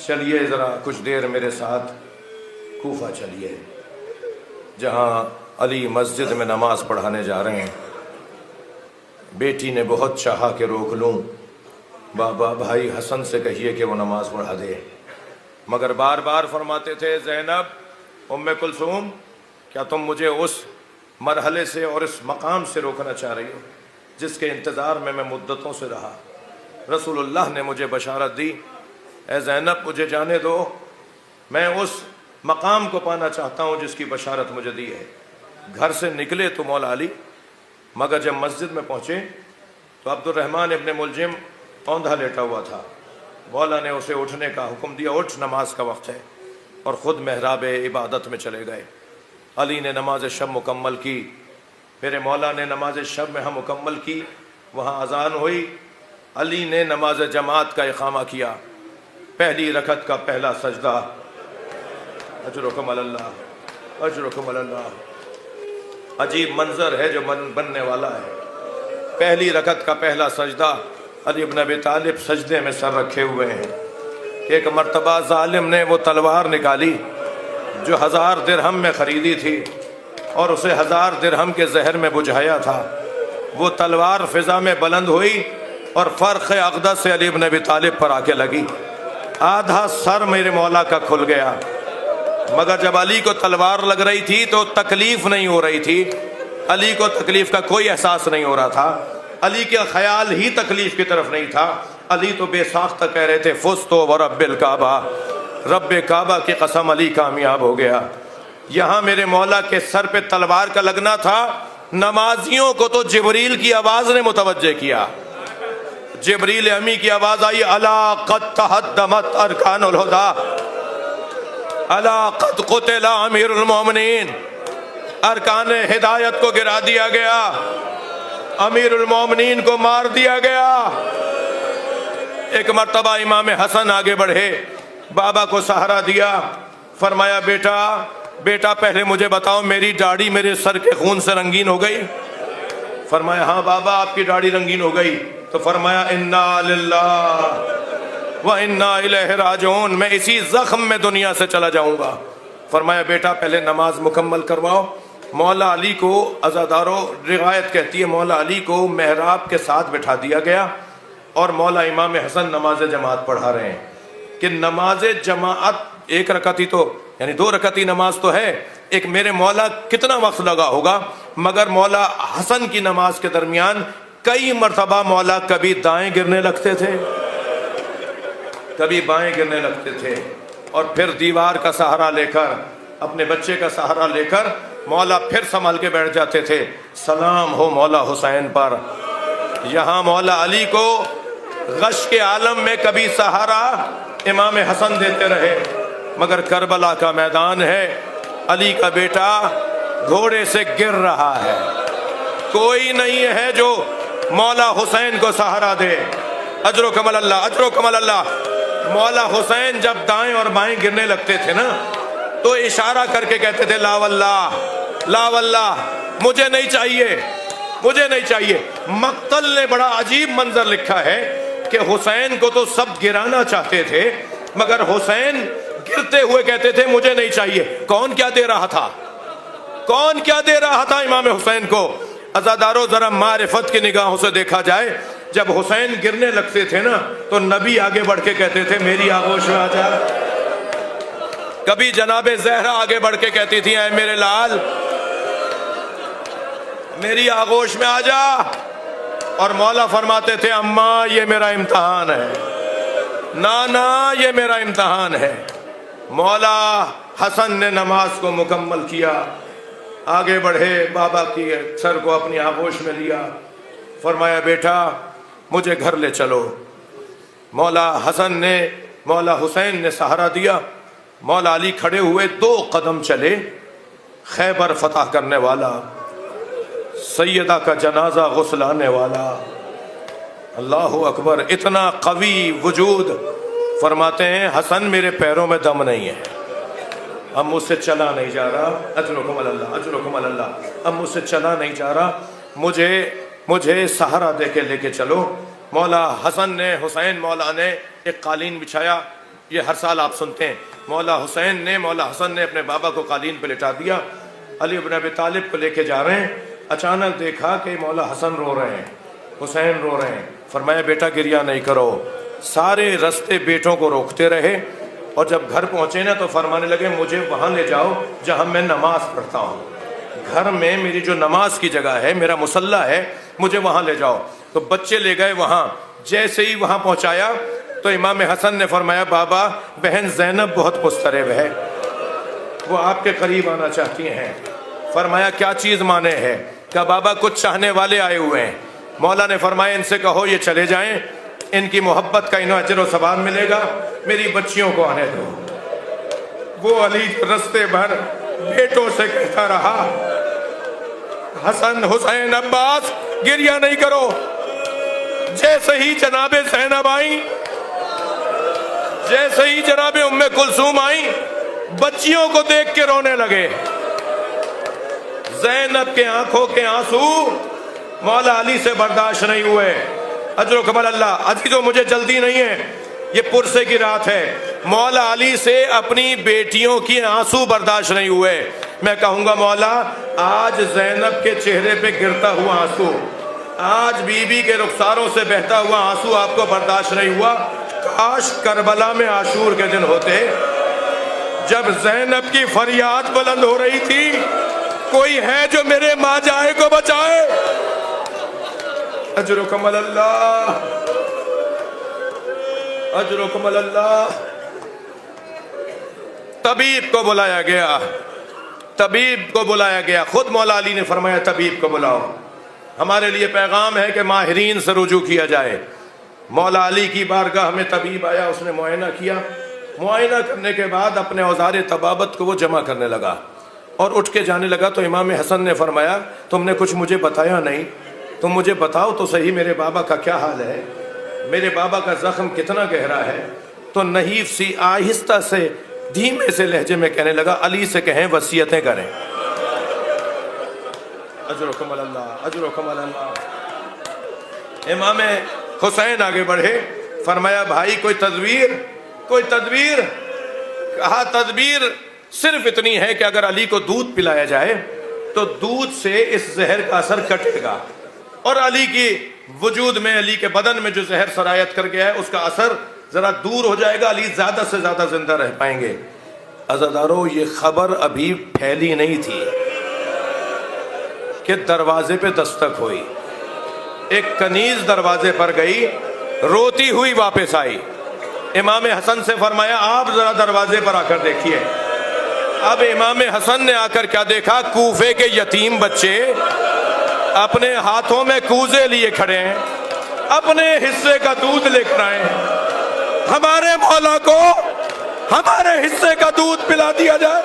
چلیے ذرا کچھ دیر میرے ساتھ کوفہ چلیے، جہاں علی مسجد میں نماز پڑھانے جا رہے ہیں۔ بیٹی نے بہت چاہا کہ روک لوں، بابا بھائی حسن سے کہیے کہ وہ نماز پڑھا دے، مگر بار بار فرماتے تھے زینب ام کلثوم کیا تم مجھے اس مرحلے سے اور اس مقام سے روکنا چاہ رہی ہو جس کے انتظار میں مدتوں سے رہا؟ رسول اللہ نے مجھے بشارت دی، اے زینب مجھے جانے دو، میں اس مقام کو پانا چاہتا ہوں جس کی بشارت مجھے دی ہے۔ گھر سے نکلے تو مولا علی، مگر جب مسجد میں پہنچے تو عبد الرحمن ابن ملجم اوندھا لیٹا ہوا تھا۔ مولا نے اسے اٹھنے کا حکم دیا، اٹھ نماز کا وقت ہے، اور خود محراب عبادت میں چلے گئے۔ علی نے نماز شب مکمل کی، میرے مولا نے نماز شب میں ہم مکمل کی، وہاں اذان ہوئی، علی نے نماز جماعت کا اقامہ کیا، پہلی رکعت کا پہلا سجدہ، اجرکم اللہ اجرکم اللہ، عجیب منظر ہے جو بننے والا ہے۔ پہلی رکعت کا پہلا سجدہ، علی بن ابی طالب سجدے میں سر رکھے ہوئے ہیں کہ ایک مرتبہ ظالم نے وہ تلوار نکالی جو 1000 درہم میں خریدی تھی اور اسے 1000 درہم کے زہر میں بجھایا تھا۔ وہ تلوار فضا میں بلند ہوئی اور فرق اقدس سے علی بن ابی طالب پر آ کے لگی، آدھا سر میرے مولا کا کھل گیا، مگر جب علی کو تلوار لگ رہی تھی تو تکلیف نہیں ہو رہی تھی، علی کو تکلیف کا کوئی احساس نہیں ہو رہا تھا، علی کا خیال ہی تکلیف کی طرف نہیں تھا۔ علی تو بے ساختہ کہہ رہے تھے فزتو ورب الکعبہ، رب کعبہ کی قسم علی کامیاب ہو گیا۔ یہاں میرے مولا کے سر پہ تلوار کا لگنا تھا، نمازیوں کو تو جبریل کی آواز نے متوجہ کیا، جبریل امی کی آواز آئی، الا قد تہدمت ارکان الہدی، الا قد قتل امیر المومنین، ارکان ہدایت کو گرا دیا گیا، امیر المومنین کو مار دیا گیا۔ ایک مرتبہ امام حسن آگے بڑھے، بابا کو سہارا دیا، فرمایا بیٹا پہلے مجھے بتاؤ میری داڑھی میرے سر کے خون سے رنگین ہو گئی؟ فرمایا ہاں بابا آپ کی داڑھی رنگین ہو گئی۔ تو فرمایا انا للہ و انا الیہ راجعون، میں اسی زخم میں دنیا سے چلا جاؤں گا۔ فرمایا بیٹا پہلے نماز مکمل کرواؤ۔ مولا علی کو عزادارو روایت کہتی ہے مولا علی کو محراب کے ساتھ بٹھا دیا گیا اور مولا امام حسن نماز جماعت پڑھا رہے ہیں کہ نماز جماعت ایک رکعتی تو یعنی 2 رکعتی نماز تو ہے، ایک میرے مولا کتنا وقت لگا ہوگا، مگر مولا حسن کی نماز کے درمیان کئی مرتبہ مولا کبھی دائیں گرنے لگتے تھے کبھی بائیں گرنے لگتے تھے، اور پھر دیوار کا سہارا لے کر اپنے بچے کا سہارا لے کر مولا پھر سنبھل کے بیٹھ جاتے تھے، سلام ہو مولا حسین پر۔ یہاں مولا علی کو غش کے عالم میں کبھی سہارا امام حسن دیتے رہے، مگر کربلا کا میدان ہے، علی کا بیٹا گھوڑے سے گر رہا ہے، کوئی نہیں ہے جو مولا حسین کو سہارا دے۔ اجرکم اللہ اجرکم اللہ۔ مولا حسین جب دائیں اور بائیں گرنے لگتے تھے نا تو اشارہ کر کے کہتے تھے لا واللہ لا واللہ، مجھے نہیں چاہیے مجھے نہیں چاہیے۔ مقتل نے بڑا عجیب منظر لکھا ہے کہ حسین کو تو سب گرانا چاہتے تھے، مگر حسین گرتے ہوئے کہتے تھے مجھے نہیں چاہیے۔ کون کیا دے رہا تھا؟ کون کیا دے رہا تھا امام حسین کو؟ عزادارو ذرا معرفت کی نگاہوں سے دیکھا جائے، جب حسین گرنے لگتے تھے نا تو نبی آگے بڑھ کے کہتے تھے میری آغوش میں آ جا، کبھی جناب زہرا آگے بڑھ کے کہتی تھی اے میرے لال میری آغوش میں آ جا، اور مولا فرماتے تھے اماں یہ میرا امتحان ہے، نانا یہ میرا امتحان ہے۔ مولا حسن نے نماز کو مکمل کیا، آگے بڑھے، بابا کی سر کو اپنی آغوش میں لیا، فرمایا بیٹا مجھے گھر لے چلو۔ مولا حسین نے سہارا دیا، مولا علی کھڑے ہوئے، 2 قدم چلے، خیبر فتح کرنے والا، سیدہ کا جنازہ غسلانے والا، اللہ اکبر، اتنا قوی وجود، فرماتے ہیں حسن میرے پیروں میں دم نہیں ہے، اب مجھ سے چلا نہیں جا رہا، اجرکم اللہ اجرکم اللہ، اب مجھ سے چلا نہیں جا رہا، مجھے سہارا دے کے لے کے چلو۔ مولا حسن نے حسین مولا نے ایک قالین بچھایا، یہ ہر سال آپ سنتے ہیں، مولا حسن نے اپنے بابا کو قالین پہ لٹا دیا، علی بن ابی طالب کو لے کے جا رہے ہیں، اچانک دیکھا کہ مولا حسن رو رہے ہیں، حسین رو رہے ہیں، فرمایا بیٹا گریہ نہیں کرو، سارے رستے بیٹوں کو روکتے رہے، اور جب گھر پہنچے نا تو فرمانے لگے مجھے وہاں لے جاؤ جہاں میں نماز پڑھتا ہوں، گھر میں میری جو نماز کی جگہ ہے، میرا مصلی ہے، مجھے وہاں لے جاؤ۔ تو بچے لے گئے وہاں، جیسے ہی وہاں پہنچایا تو امام حسن نے فرمایا بابا بہن زینب بہت مضطرب ہے، وہ آپ کے قریب آنا چاہتی ہیں۔ فرمایا کیا چیز مانے ہے؟ کہا بابا کچھ چاہنے والے آئے ہوئے ہیں۔ مولا نے فرمایا ان سے کہو یہ چلے جائیں، ان کی محبت کا انہیں اجر و ثواب ملے گا، میری بچیوں کو آنے دو۔ وہ علی رستے بھر بیٹوں سے کہتا رہا حسن حسین عباس گریہ نہیں کرو۔ جیسے ہی جناب زینب آئیں، جیسے ہی جناب ام کلثوم آئیں، بچیوں کو دیکھ کے رونے لگے۔ زینب کے آنکھوں کے آنسو مولا علی سے برداشت نہیں ہوئے۔ اجر و کمال اللہ۔ عزیزو مجھے جلدی نہیں ہے، یہ پرسے کی رات ہے، مولا علی سے اپنی بیٹیوں کی آنسو برداشت نہیں ہوئے۔ میں کہوں گا مولا آج زینب کے چہرے پہ گرتا ہوا آنسو، آج بی بی کے رخساروں سے بہتا ہوا آنسو آپ کو برداشت نہیں ہوا، کاش کربلا میں عاشور کے دن ہوتے جب زینب کی فریاد بلند ہو رہی تھی کوئی ہے جو میرے ماں جائے کو بچائے۔ اجرکم اللہ، اجرکم اللہ۔ طبیب کو بلایا گیا، طبیب کو بلایا گیا، خود مولا علی نے فرمایا طبیب کو بلاؤ، ہمارے لیے پیغام ہے کہ ماہرین سے رجوع کیا جائے۔ مولا علی کی بارگاہ میں طبیب آیا، اس نے معائنہ کیا، معائنہ کرنے کے بعد اپنے اوزار طبابت کو وہ جمع کرنے لگا اور اٹھ کے جانے لگا تو امام حسن نے فرمایا تم نے کچھ مجھے بتایا نہیں، تم مجھے بتاؤ تو صحیح میرے بابا کا کیا حال ہے، میرے بابا کا زخم کتنا گہرا ہے۔ تو نحیف سی آہستہ سے دھیمے سے لہجے میں کہنے لگا علی سے کہیں وصیتیں کریں۔ اجرکم اللہ، اجرکم اللہ۔ امام حسین آگے بڑھے، فرمایا بھائی کوئی تدبیر، کوئی تدبیر؟ کہا تدبیر صرف اتنی ہے کہ اگر علی کو دودھ پلایا جائے تو دودھ سے اس زہر کا اثر کٹے گا اور علی کی وجود میں، علی کے بدن میں جو زہر سرایت کر گیا ہے اس کا اثر ذرا دور ہو جائے گا، علی زیادہ سے زیادہ زندہ رہ پائیں گے۔ عزادارو یہ خبر ابھی پھیلی نہیں تھی کہ دروازے پہ دستک ہوئی، ایک کنیز دروازے پر گئی، روتی ہوئی واپس آئی، امام حسن سے فرمایا آپ ذرا دروازے پر آ کر دیکھیے۔ اب امام حسن نے آ کر کیا دیکھا، کوفے کے یتیم بچے اپنے ہاتھوں میں کوزے لیے کھڑے ہیں، اپنے حصے کا دودھ لے کر آئے ہیں، ہمارے مولا کو ہمارے حصے کا دودھ پلا دیا جائے۔